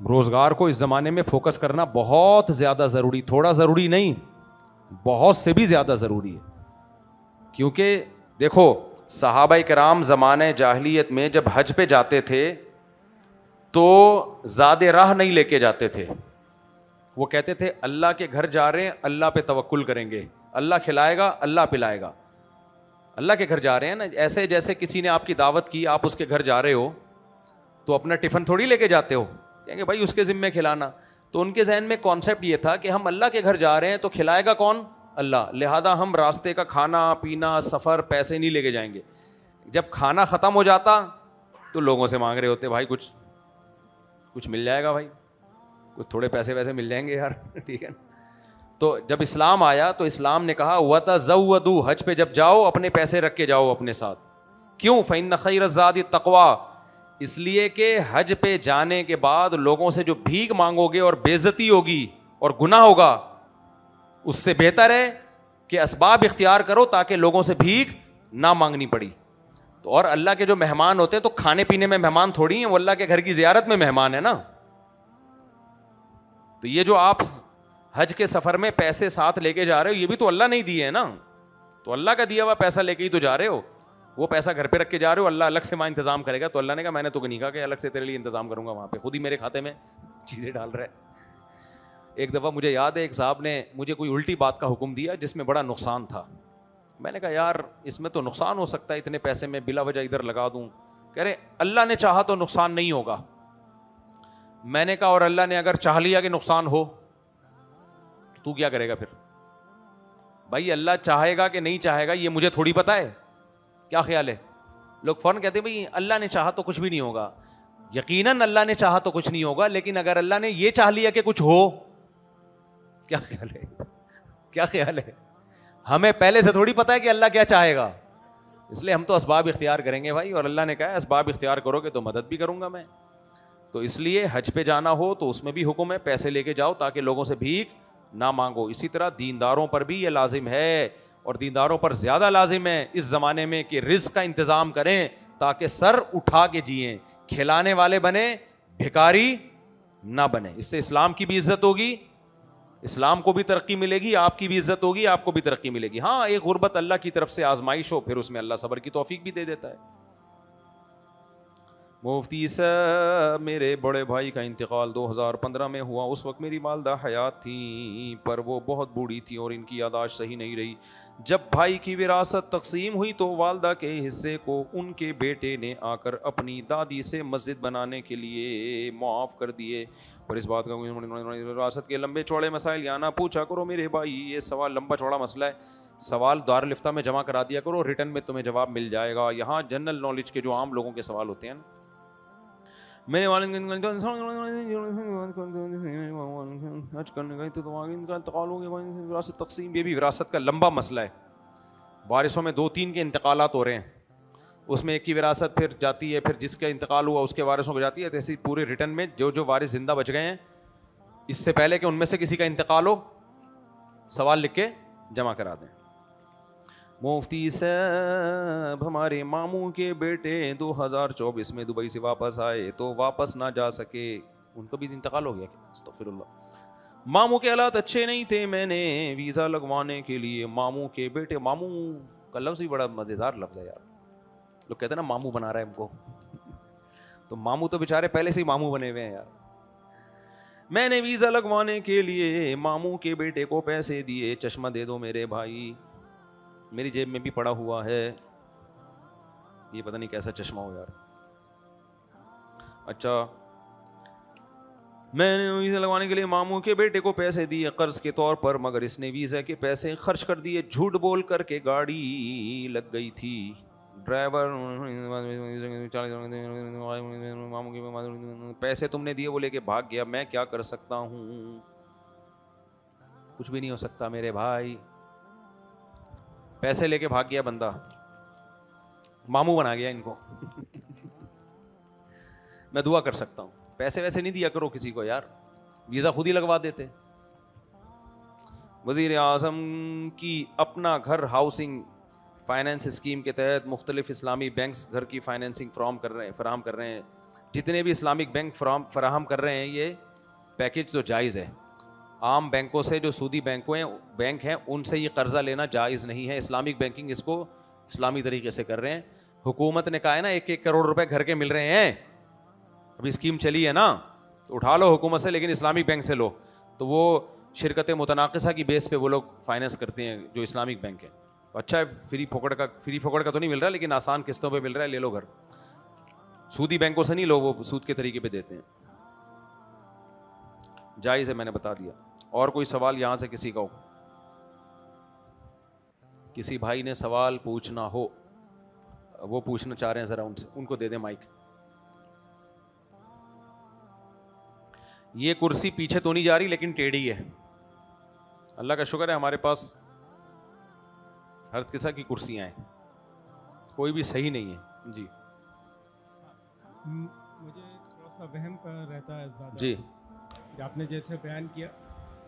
روزگار کو اس زمانے میں فوکس کرنا بہت زیادہ ضروری, تھوڑا ضروری نہیں, بہت سے بھی زیادہ ضروری ہے. کیونکہ دیکھو صحابہ کرام زمانہ جاہلیت میں جب حج پہ جاتے تھے تو زاد راہ نہیں لے کے جاتے تھے. وہ کہتے تھے اللہ کے گھر جا رہے ہیں, اللہ پہ توکل کریں گے, اللہ کھلائے گا, اللہ پلائے گا. اللہ کے گھر جا رہے ہیں نا, ایسے جیسے کسی نے آپ کی دعوت کی, آپ اس کے گھر جا رہے ہو تو اپنا ٹفن تھوڑی لے کے جاتے ہو, کہیں گے بھائی اس کے ذمے کھلانا. تو ان کے ذہن میں کانسیپٹ یہ تھا کہ ہم اللہ کے گھر جا رہے ہیں تو کھلائے گا کون؟ اللہ, لہذا ہم راستے کا کھانا پینا سفر پیسے نہیں لے کے جائیں گے. جب کھانا ختم ہو جاتا تو لوگوں سے مانگ رہے ہوتے بھائی کچھ مل جائے گا, بھائی کچھ تھوڑے پیسے ویسے مل جائیں گے یار, ٹھیک ہے نا. تو جب اسلام آیا تو اسلام نے کہا وَتَزَوَّدُوا, حج پہ جب جاؤ اپنے پیسے رکھ کے جاؤ اپنے ساتھ. کیوں؟ فَإِنَّ خَيْرَ الزَّادِ التَّقْوَىٰ, اس لیے کہ حج پہ جانے کے بعد لوگوں سے جو بھیک مانگو گے اور بے عزتی ہوگی اور گناہ ہوگا, اس سے بہتر ہے کہ اسباب اختیار کرو تاکہ لوگوں سے بھیک نہ مانگنی پڑی. تو اور اللہ کے جو مہمان ہوتے ہیں تو کھانے پینے میں مہمان تھوڑی ہیں, وہ اللہ کے گھر کی زیارت میں مہمان ہے نا. تو یہ جو آپ حج کے سفر میں پیسے ساتھ لے کے جا رہے ہو یہ بھی تو اللہ نہیں دیے ہیں نا, تو اللہ کا دیا ہوا پیسہ لے کے ہی تو جا رہے ہو. وہ پیسہ گھر پہ رکھ کے جا رہے ہو, اللہ الگ سے وہاں انتظام کرے گا. تو اللہ نے کہا میں نے تو نہیں کہا کہ الگ سے تیرے لیے انتظام کروں گا, وہاں پہ خود ہی میرے کھاتے میں چیزیں ڈال رہا ہے. ایک دفعہ مجھے یاد ہے ایک صاحب نے مجھے کوئی الٹی بات کا حکم دیا جس میں بڑا نقصان تھا. میں نے کہا یار اس میں تو نقصان ہو سکتا ہے, اتنے پیسے میں بلا وجہ ادھر لگا دوں. کہہ رہے اللہ نے چاہا تو نقصان نہیں ہوگا. میں نے کہا اور اللہ نے اگر چاہ لیا کہ نقصان ہو تو کیا کرے گا پھر؟ بھائی اللہ چاہے گا کہ نہیں چاہے گا یہ مجھے تھوڑی پتا ہے, کیا خیال ہے؟ لوگ فوراً کہتے ہیں بھائی اللہ نے چاہا تو کچھ بھی نہیں ہوگا. یقیناً اللہ نے چاہا تو کچھ نہیں ہوگا, لیکن اگر اللہ نے یہ چاہ لیا کہ کچھ ہو, کیا خیال ہے؟ کیا خیال ہے؟ ہمیں پہلے سے تھوڑی پتا ہے کہ اللہ کیا چاہے گا, اس لیے ہم تو اسباب اختیار کریں گے بھائی. اور اللہ نے کہا ہے اسباب اختیار کرو گے تو مدد بھی کروں گا میں. تو اس لیے حج پہ جانا ہو تو اس میں بھی حکم ہے پیسے لے کے جاؤ تاکہ لوگوں سے بھیک نہ مانگو. اسی طرح دینداروں پر بھی یہ لازم ہے, اور دینداروں پر زیادہ لازم ہے اس زمانے میں کہ رزق کا انتظام کریں تاکہ سر اٹھا کے جئیں, کھلانے والے بنے, بھکاری نہ بنے. اس سے اسلام کی بھی عزت ہوگی, اسلام کو بھی ترقی ملے گی, آپ کی بھی عزت ہوگی, آپ کو بھی ترقی ملے گی. ہاں ایک غربت اللہ کی طرف سے آزمائش ہو, پھر اس میں اللہ صبر کی توفیق بھی دے دیتا ہے. مفتی صاحب میرے بڑے بھائی کا انتقال 2015 میں ہوا. اس وقت میری والدہ حیات تھیں پر وہ بہت بوڑھی تھی اور ان کی یاداشت صحیح نہیں رہی. جب بھائی کی وراثت تقسیم ہوئی تو والدہ کے حصے کو ان کے بیٹے نے آ کر اپنی دادی سے مسجد بنانے کے لیے معاف کر دیے. پر اس بات کا وراثت کے لمبے چوڑے مسائل یہاں نہ پوچھا کرو میرے بھائی, یہ سوال لمبا چوڑا مسئلہ ہے. سوال دارالفتہ میں جمع کرا دیا کرو, ریٹن میں تمہیں جواب مل جائے گا. یہاں جنرل نالج کے جو عام لوگوں کے سوال ہوتے ہیں نا, میرے والد حج کرنے گئے تھے تو ان کا انتقال ہو گیا, وراثت تقسیم, یہ بھی وراثت کا لمبا مسئلہ ہے. وارثوں میں 2-3 کے انتقالات ہو رہے ہیں, اس میں ایک کی وراثت پھر جاتی ہے, پھر جس کا انتقال ہوا اس کے وارثوں کو جاتی ہے. ایسے پورے ریٹرن میں جو وارث زندہ بچ گئے ہیں اس سے پہلے کہ ان میں سے کسی کا انتقال ہو سوال لکھ کے جمع کرا دیں. مفتی صاحب ہمارے ماموں کے بیٹے 2024 میں دبئی سے واپس آئے تو واپس نہ جا سکے, ان کا بھی انتقال ہو گیا کیا؟ استغفر اللہ. ماموں کے حالات اچھے نہیں تھے, میں نے ویزا لگوانے کے لیے ماموں کے بیٹے, ماموں کا لفظ بھی بڑا مزیدار لفظ ہے یار. لوگ کہتے ہیں نا ماموں بنا رہا ہے ہم کو, تو ماموں تو بےچارے پہلے سے ہی ماموں بنے ہوئے ہیں یار. میں نے ویزا لگوانے کے لیے ماموں کے بیٹے کو پیسے دیے, چشمہ دے دو میرے بھائی, میری جیب میں بھی پڑا ہوا ہے, یہ پتہ نہیں کیسا چشمہ ہو یار. اچھا, میں نے ویزا لگوانے کے لیے ماموں کے بیٹے کو پیسے دیے قرض کے طور پر, مگر اس نے ویزا کے پیسے خرچ کر دیے. جھوٹ بول کر کے گاڑی لگ گئی تھی. ڈرائیور ماموں کے پیسے تم نے دیے, وہ لے کے بھاگ گیا. میں کیا کر سکتا ہوں؟ کچھ بھی نہیں ہو سکتا میرے بھائی. پیسے لے کے بھاگ گیا بندہ, ماموں بنا گیا ان کو. میں دعا کر سکتا ہوں, پیسے ویسے نہیں دیا کرو کسی کو یار, ویزا خود ہی لگوا دیتے. وزیر اعظم کی اپنا گھر ہاؤسنگ فائنینس اسکیم کے تحت مختلف اسلامی بینکس گھر کی فائنینسنگ فراہم کر رہے ہیں. جتنے بھی اسلامک بینک فراہم کر رہے ہیں یہ پیکج تو جائز ہے. عام بینکوں سے جو سودی بینک ہیں ان سے یہ قرضہ لینا جائز نہیں ہے. اسلامک بینکنگ اس کو اسلامی طریقے سے کر رہے ہیں. حکومت نے کہا ہے نا 1-1 کروڑ روپے گھر کے مل رہے ہیں, ابھی اسکیم چلی ہے نا, تو اٹھا لو حکومت سے لیکن اسلامک بینک سے لو. تو وہ شرکت متناقصہ کی بیس پہ وہ لوگ فائنینس کرتے ہیں جو اسلامک بینک ہے. تو اچھا ہے, فری پھوکٹ کا تو نہیں مل رہا لیکن آسان قسطوں پہ مل رہا ہے, لے لو گھر. سودی بینکوں سے نہیں لو, وہ سود کے طریقے پہ دیتے ہیں. جائز ہے, میں نے بتا دیا. اور کوئی سوال یہاں سے کسی کا ہو؟ کسی بھائی نے سوال پوچھنا ہو, وہ پوچھنا چاہ رہے ہیں ذرا ان کو دے دیں مائک. یہ کرسی پیچھے تو نہیں جا رہی لیکن ٹیڑھی ہے. اللہ کا شکر ہے ہمارے پاس ہر قسم کی کرسیاں ہیں, کوئی بھی صحیح نہیں ہے. جی مجھے تھوڑا سا وہم کا رہتا ہے زیادہ. جی کہ آپ نے جیسے بیان کیا,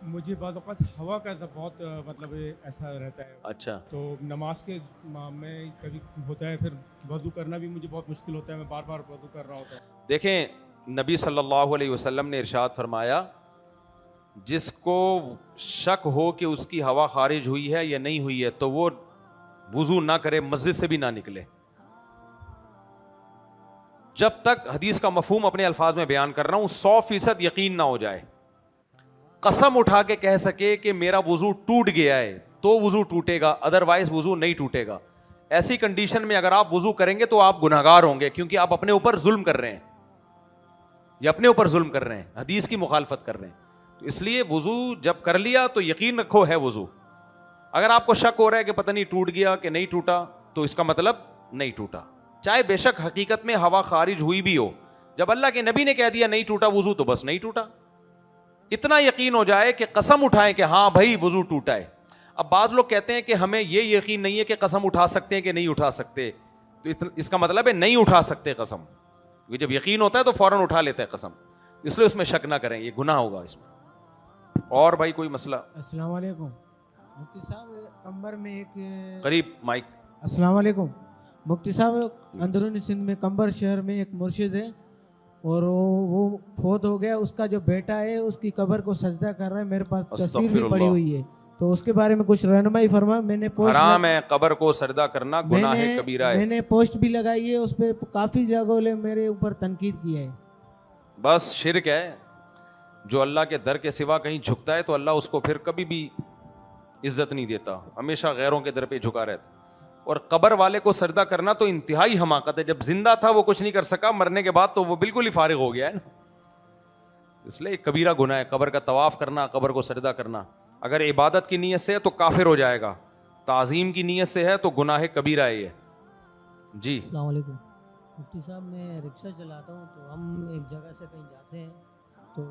مجھے بعض اوقات ہوا کا بہت مطلب ایسا رہتا ہے. اچھا. تو نماز کے میں کبھی ہوتا ہے, پھر وضو کرنا بھی مجھے بہت مشکل ہوتا ہے, میں بار بار وضو کر رہا ہوتا ہوں. دیکھیں نبی صلی اللہ علیہ وسلم نے ارشاد فرمایا جس کو شک ہو کہ اس کی ہوا خارج ہوئی ہے یا نہیں ہوئی ہے تو وہ وضو نہ کرے, مسجد سے بھی نہ نکلے, جب تک, حدیث کا مفہوم اپنے الفاظ میں بیان کر رہا ہوں, 100% یقین نہ ہو جائے. قسم اٹھا کے کہہ سکے کہ میرا وضو ٹوٹ گیا ہے تو وضو ٹوٹے گا, ادروائز وضو نہیں ٹوٹے گا. ایسی کنڈیشن میں اگر آپ وضو کریں گے تو آپ گنہگار ہوں گے, کیونکہ آپ اپنے اوپر ظلم کر رہے ہیں, یہ اپنے اوپر ظلم کر رہے ہیں, حدیث کی مخالفت کر رہے ہیں. تو اس لیے وضو جب کر لیا تو یقین رکھو ہے وضو. اگر آپ کو شک ہو رہا ہے کہ پتہ نہیں ٹوٹ گیا کہ نہیں ٹوٹا, تو اس کا مطلب نہیں ٹوٹا, چاہے بے شک حقیقت میں ہوا خارج ہوئی بھی ہو. جب اللہ کے نبی نے کہہ دیا نہیں ٹوٹا وضو تو بس نہیں ٹوٹا. اتنا یقین ہو جائے کہ قسم اٹھائیں کہ ہاں بھائی وضو ٹوٹا ہے. اب بعض لوگ کہتے ہیں کہ ہمیں یہ یقین نہیں ہے کہ قسم اٹھا سکتے ہیں کہ نہیں اٹھا سکتے, تو اس کا مطلب ہے نہیں اٹھا سکتے قسم. جب یقین ہوتا ہے تو فوراً اٹھا لیتے ہیں قسم, اس لیے اس میں شک نہ کریں, یہ گناہ ہوگا اس میں. اور بھائی کوئی مسئلہ؟ السلام علیکم مفتی صاحب, کمبر میں ایک قریب مائک. السلام علیکم مفتی صاحب, اندرونی سندھ میں کمبر شہر میں ایک مرشد ہے اور وہ فوت ہو گیا. اس کا جو بیٹا ہے اس کی قبر کو سجدہ کر رہا ہے, میرے پاس تصویر بھی پڑی ہوئی ہے, تو اس کے بارے میں کچھ رہنمائی فرما. میں نے حرام ہے قبر کو سجدہ کرنا, گناہ ہے کبیرہ ہے. میں نے پوسٹ بھی لگائی ہے, اس پہ کافی جگہوں نے میرے اوپر تنقید کی ہے. بس شرک ہے. جو اللہ کے در کے سوا کہیں جھکتا ہے تو اللہ اس کو پھر کبھی بھی عزت نہیں دیتا, ہمیشہ غیروں کے در پہ جھکا رہتا. اور قبر والے کو سجدہ کرنا تو انتہائی حماقت ہے. جب زندہ تھا وہ کچھ نہیں کر سکا, مرنے کے بعد تو وہ بالکل ہی فارغ ہو گیا ہے نا. اس لیے ایک کبیرہ گناہ ہے قبر کا طواف کرنا, قبر کو سجدہ کرنا. اگر عبادت کی نیت سے ہے تو کافر ہو جائے گا, تعظیم کی نیت سے ہے تو گناہ کبیرہ ہے یہ. جی السلام علیکم مفتی صاحب, میں رکشہ چلاتا ہوں, تو ہم ایک جگہ سے کہیں جاتے ہیں تو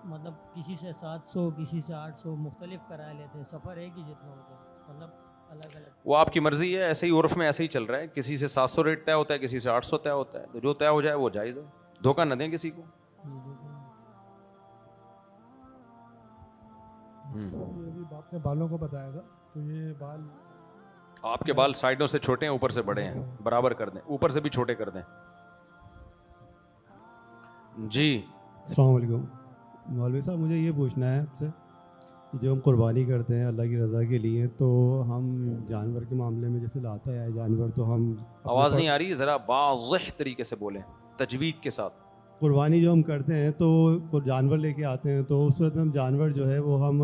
مطلب کسی سے 700 کسی سے 800 مختلف کرایہ لیتے ہیں, سفر ایک ہی جتنا ہوتا ہے, مطلب الگ الگ. وہ آپ کی مرضی ہے, ایسے ہی عرف میں ایسے ہی چل رہا ہے. کسی سے 700 ریٹ طے ہوتا ہے, کسی سے 800 طے ہوتا ہے, تو جو طے ہو جائے وہ جائز ہے. دھوکہ نہ دیں کسی کو. ابھی آپ نے بالوں کو بتایا تھا, تو یہ بال آپ کے بال سائڈوں سے چھوٹے ہیں, اوپر سے بڑے ہیں, برابر کر دیں, اوپر سے بھی چھوٹے کر دیں. جی السلام علیکم مولوی صاحب, مجھے یہ پوچھنا ہے آپ سے کہ جو ہم قربانی کرتے ہیں اللہ کی رضا کے لیے, تو ہم جانور کے معاملے میں جیسے لاتا ہے جانور, تو ہم آواز نہیں آ رہی, ذرا واضح طریقے سے بولیں تجوید کے ساتھ. قربانی جو ہم کرتے ہیں تو جانور لے کے آتے ہیں, تو اس وقت ہم جانور جو ہے وہ ہم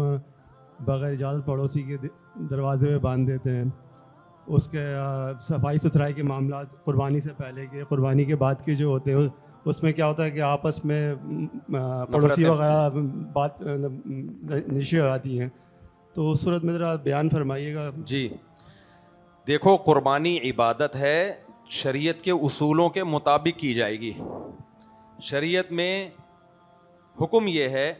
بغیر اجازت پڑوسی کے دروازے پہ باندھ دیتے ہیں. اس کے صفائی ستھرائی کے معاملات قربانی سے پہلے کے, قربانی کے بعد کے جو ہوتے ہیں, اس میں کیا ہوتا ہے کہ آپس میں پڑوسی وغیرہ بات نشے ہو جاتی ہیں, تو اس صورت میں ذرا بیان فرمائیے گا. جی دیکھو, قربانی عبادت ہے, شریعت کے اصولوں کے مطابق کی جائے گی. شریعت میں حکم یہ ہے,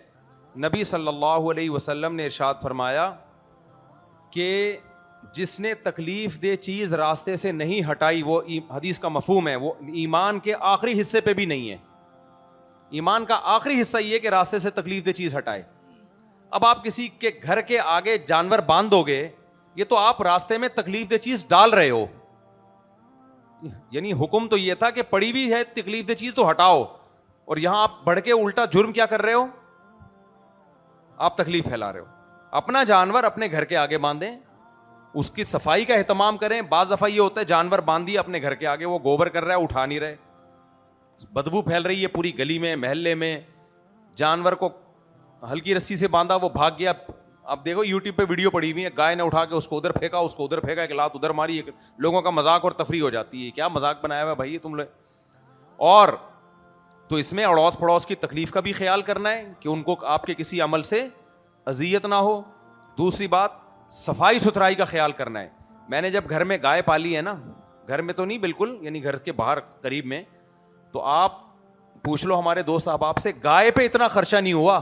نبی صلی اللہ علیہ وسلم نے ارشاد فرمایا کہ جس نے تکلیف دہ چیز راستے سے نہیں ہٹائی, وہ حدیث کا مفہوم ہے, وہ ایمان کے آخری حصے پہ بھی نہیں ہے. ایمان کا آخری حصہ یہ ہے کہ راستے سے تکلیف دہ چیز ہٹائے. اب آپ کسی کے گھر کے آگے جانور باندھ دو گے, یہ تو آپ راستے میں تکلیف دہ چیز ڈال رہے ہو. یعنی حکم تو یہ تھا کہ پڑی بھی ہے تکلیف دہ چیز تو ہٹاؤ, اور یہاں آپ بڑھ کے الٹا جرم کیا کر رہے ہو, آپ تکلیف پھیلا رہے ہو. اپنا جانور اپنے گھر کے آگے باندھیں, اس کی صفائی کا اہتمام کریں. بعض دفعہ یہ ہوتا ہے جانور باندھی اپنے گھر کے آگے, وہ گوبر کر رہا ہے, اٹھا نہیں رہے, بدبو پھیل رہی ہے پوری گلی میں, محلے میں. جانور کو ہلکی رسی سے باندھا, وہ بھاگ گیا. اب دیکھو یوٹیوب پہ ویڈیو پڑی ہوئی ہے, گائے نے اٹھا کے اس کو ادھر پھینکا, اس کو ادھر پھینکا, ایک لات ادھر ماری. لوگوں کا مذاق اور تفریح ہو جاتی ہے, کیا مذاق بنایا ہوا بھائی تم لوگ. اور تو اس میں اڑوس پڑوس کی تکلیف کا بھی خیال کرنا ہے کہ ان کو آپ کے کسی عمل سے اذیت نہ ہو. دوسری بات, صفائی ستھرائی کا خیال کرنا ہے. میں نے جب گھر میں گائے پالی ہے نا, گھر میں تو نہیں بالکل, یعنی گھر کے باہر قریب میں, تو آپ پوچھ لو ہمارے دوست احباب سے, گائے پہ اتنا خرچہ نہیں ہوا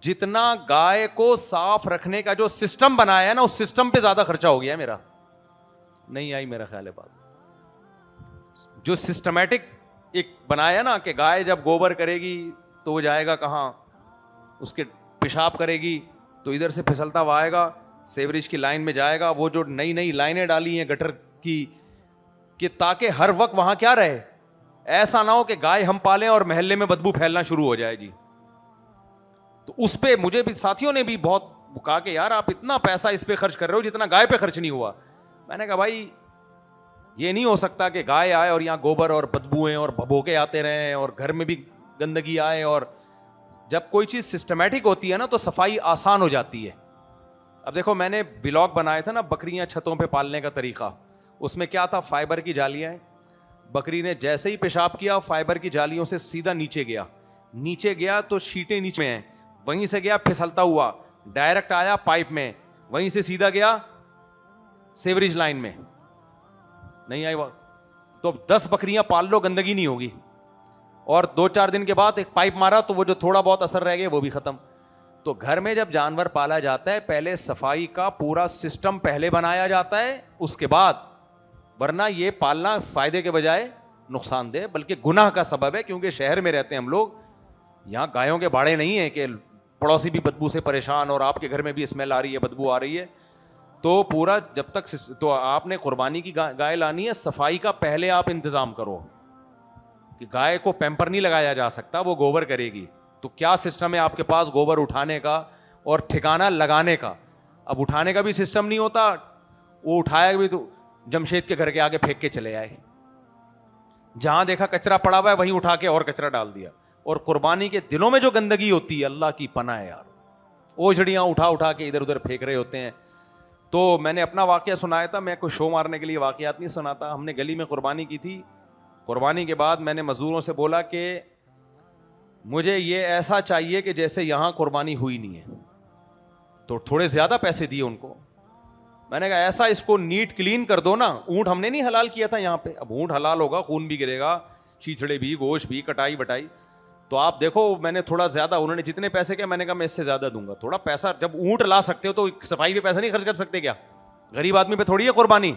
جتنا گائے کو صاف رکھنے کا جو سسٹم بنایا ہے نا, اس سسٹم پہ زیادہ خرچہ ہو گیا میرا. نہیں آئی میرا خیال ہے بات. جو سسٹمیٹک ایک بنایا نا کہ گائے جب گوبر کرے گی تو وہ جائے گا کہاں, اس کے پیشاب کرے گی تو ادھر سے پھسلتا ہوا آئے گا, سیوریج کی لائن میں جائے گا. وہ جو نئی نئی لائنیں ڈالی ہیں گٹر کی, کہ تاکہ ہر وقت وہاں کیا رہے, ایسا نہ ہو کہ گائے ہم پالیں اور محلے میں بدبو پھیلنا شروع ہو جائے. جی تو اس پہ مجھے بھی ساتھیوں نے بھی بہت کہا کہ یار آپ اتنا پیسہ اس پہ خرچ کر رہے ہو جتنا گائے پہ خرچ نہیں ہوا. میں نے کہا بھائی یہ نہیں ہو سکتا کہ گائے آئے اور یہاں گوبر اور بدبوئیں اور بھبوکے آتے رہیں اور گھر میں بھی گندگی آئے. اور جب کوئی چیز سسٹمیٹک ہوتی ہے نا تو صفائی آسان ہو جاتی ہے. اب دیکھو میں نے ولاگ بنائے تھے نا بکریاں چھتوں پہ پالنے کا طریقہ, اس میں کیا تھا, فائبر کی جالیاں. بکری نے جیسے ہی پیشاب کیا فائبر کی جالیوں سے سیدھا نیچے گیا تو شیٹیں نیچے ہیں, وہیں سے گیا پھسلتا ہوا ڈائریکٹ آیا پائپ میں, وہیں سے سیدھا گیا سیوریج لائن میں. نہیں آئی بات. تو 10 بکریاں پال لو گندگی نہیں ہوگی, اور 2-4 دن کے بعد ایک پائپ مارا تو وہ جو تھوڑا بہت اثر رہ گیا وہ بھی ختم. تو گھر میں جب جانور پالا جاتا ہے پہلے صفائی کا پورا سسٹم پہلے بنایا جاتا ہے, اس کے بعد, ورنہ یہ پالنا فائدے کے بجائے نقصان دہ بلکہ گناہ کا سبب ہے. کیونکہ شہر میں رہتے ہیں ہم لوگ, یہاں گایوں کے باڑے نہیں ہیں کہ پڑوسی بھی بدبو سے پریشان اور آپ کے گھر میں بھی اسمیل آ رہی ہے, بدبو آ رہی ہے. تو پورا جب تک تو آپ نے قربانی کی گائے لانی ہے, صفائی کا پہلے آپ انتظام کرو کہ گائے کو پیمپر نہیں لگایا جا سکتا, وہ گوبر کرے گی. تو کیا سسٹم ہے آپ کے پاس گوبر اٹھانے کا اور ٹھکانہ لگانے کا. اب اٹھانے کا بھی سسٹم نہیں ہوتا, وہ اٹھایا بھی تو جمشید کے گھر کے آگے پھینک کے چلے آئے, جہاں دیکھا کچرا پڑا ہوا ہے وہیں اٹھا کے اور کچرا ڈال دیا. اور قربانی کے دنوں میں جو گندگی ہوتی ہے اللہ کی پناہ ہے یار, اوجھڑیاں اٹھا کے ادھر ادھر پھینک رہے ہوتے ہیں. تو میں نے اپنا واقعہ سنایا تھا, میں کوئی شو مارنے کے لیے واقعات نہیں سناتا. ہم نے گلی میں قربانی کی تھی, قربانی کے بعد میں نے مزدوروں سے بولا کہ مجھے یہ ایسا چاہیے کہ جیسے یہاں قربانی ہوئی نہیں ہے. تو تھوڑے زیادہ پیسے دیے ان کو. میں نے کہا ایسا اس کو نیٹ کلین کر دو نا. اونٹ ہم نے نہیں حلال کیا تھا یہاں پہ, اب اونٹ حلال ہوگا, خون بھی گرے گا, چیچڑے بھی, گوشت بھی, کٹائی بٹائی. تو آپ دیکھو میں نے تھوڑا زیادہ, انہوں نے جتنے پیسے کیا میں نے کہا میں اس سے زیادہ دوں گا. تھوڑا پیسہ, جب اونٹ لا سکتے ہو تو صفائی پہ پیسہ نہیں خرچ کر سکتے کیا؟ غریب آدمی پہ تھوڑی ہے قربانی.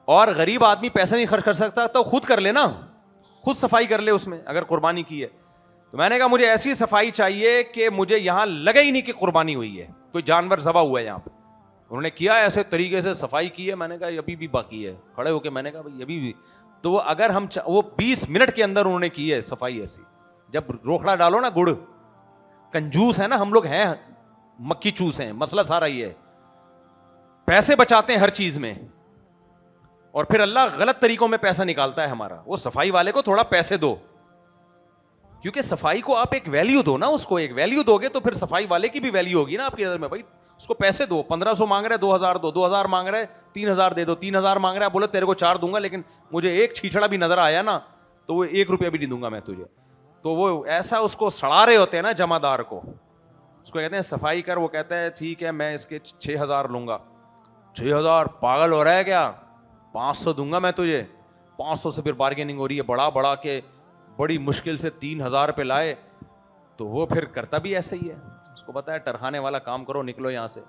اور غریب آدمی پیسہ نہیں خرچ کر سکتا تو خود کر لے نا, خود صفائی کر لے اس میں اگر قربانی کی ہے. تو میں نے کہا مجھے ایسی صفائی چاہیے کہ مجھے یہاں لگے ہی نہیں کہ قربانی ہوئی ہے, کوئی جانور ذبح ہوا ہے یہاں پہ. انہوں نے کیا ایسے طریقے سے صفائی کی ہے. میں نے کہا ابھی بھی باقی ہے. کھڑے ہو کے میں نے کہا بھائی ابھی بھی. تو وہ اگر ہم وہ 20 منٹ کے اندر انہوں نے کی ہے صفائی ایسی. جب روکھڑا ڈالو نا, گڑ کنجوس ہے نا ہم لوگ, ہیں مکھی چوس ہیں. مسئلہ سارا یہ ہے, پیسے بچاتے ہیں ہر چیز میں, اور پھر اللہ غلط طریقوں میں پیسہ نکالتا ہے ہمارا. وہ صفائی والے کو تھوڑا پیسے دو, کیونکہ صفائی کو آپ ایک ویلیو دو نا, اس کو ایک ویلیو دو گے تو پھر صفائی والے کی بھی ویلیو ہوگی نا آپ کی نظر میں. بھائی اس کو پیسے دو, 1500 مانگ رہا ہے 2000 دو, 2000 مانگ رہا ہے 3000 دے دو, 3000 مانگ رہا ہے بولے تیرے کو 4 دوں گا, لیکن مجھے ایک چھیچڑا بھی نظر آیا نا تو وہ 1 روپیہ بھی نہیں دوں گا میں تجھے. تو وہ ایسا اس کو سڑا رہے ہوتے ہیں نا جمع دار کو, اس کو کہتے ہیں صفائی کر. وہ کہتا ہے ٹھیک ہے میں اس کے 6000 لوں گا. 6000 پاگل ہو رہا ہے کیا, 500 دوں گا میں تجھے. 500 سے پھر بارگیننگ ہو رہی ہے, بڑا کے بڑی مشکل سے 3000 پہ لائے. تو وہ پھر کرتا بھی ایسا ہی ہے, اس کو پتا ہے ٹرخانے والا کام کرو, نکلو یہاں سے.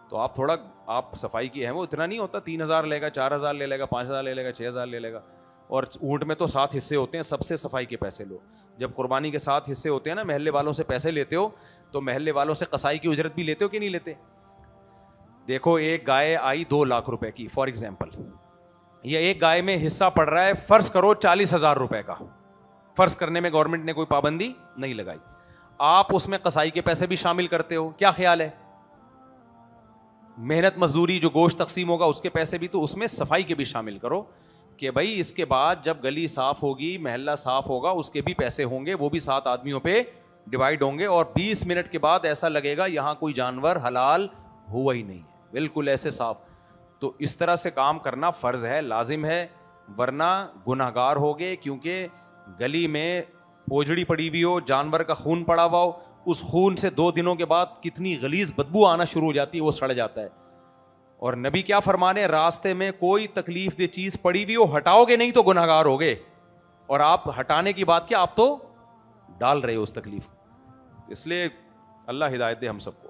تو آپ تھوڑا آپ صفائی کی ہے, وہ اتنا نہیں ہوتا, 3000 لے گا, 4000 لے گا, 5000 لے گا, 6000 لے گا. اور اونٹ میں تو 7 حصے ہوتے ہیں, سب سے صفائی کے پیسے لو. جب قربانی کے 7 حصے ہوتے ہیں نا, محلے والوں سے پیسے لیتے ہو تو محلے والوں سے قصائی کی اجرت بھی لیتے ہو کہ نہیں لیتے؟ دیکھو ایک گائے آئی 2 لاکھ روپے کی فار ایگزامپل, یہ ایک گائے میں حصہ پڑ رہا ہے فرض کرو 40,000 روپے کا, فرض کرنے میں گورنمنٹ نے کوئی پابندی نہیں لگائی, آپ اس میں قصائی کے پیسے بھی شامل کرتے ہو, کیا خیال ہے؟ محنت مزدوری جو گوشت تقسیم ہوگا اس کے پیسے بھی, تو اس میں صفائی کے بھی شامل کرو کہ بھائی اس کے بعد جب گلی صاف ہوگی, محلہ صاف ہوگا, اس کے بھی پیسے ہوں گے, وہ بھی 7 آدمیوں پہ ڈیوائڈ ہوں گے, اور 20 منٹ کے بعد ایسا لگے گا یہاں کوئی جانور حلال ہوا ہی نہیں ہے, بالکل ایسے صاف. تو اس طرح سے کام کرنا فرض ہے, لازم ہے, ورنہ گناہگار ہوگے, کیونکہ گلی میں اوجڑی پڑی ہوئی ہو, جانور کا خون پڑا ہوا ہو, اس خون سے 2 دنوں کے بعد کتنی غلیظ بدبو آنا شروع ہو جاتی ہے, وہ سڑ جاتا ہے. اور نبی کیا فرمانے, راستے میں کوئی تکلیف دہ چیز پڑی ہوئی ہو, ہٹاؤ گے نہیں تو گناہگار ہوگے, اور آپ ہٹانے کی بات کیا, آپ تو ڈال رہے ہو اس تکلیف. اس لیے اللہ ہدایت دے ہم سب کو.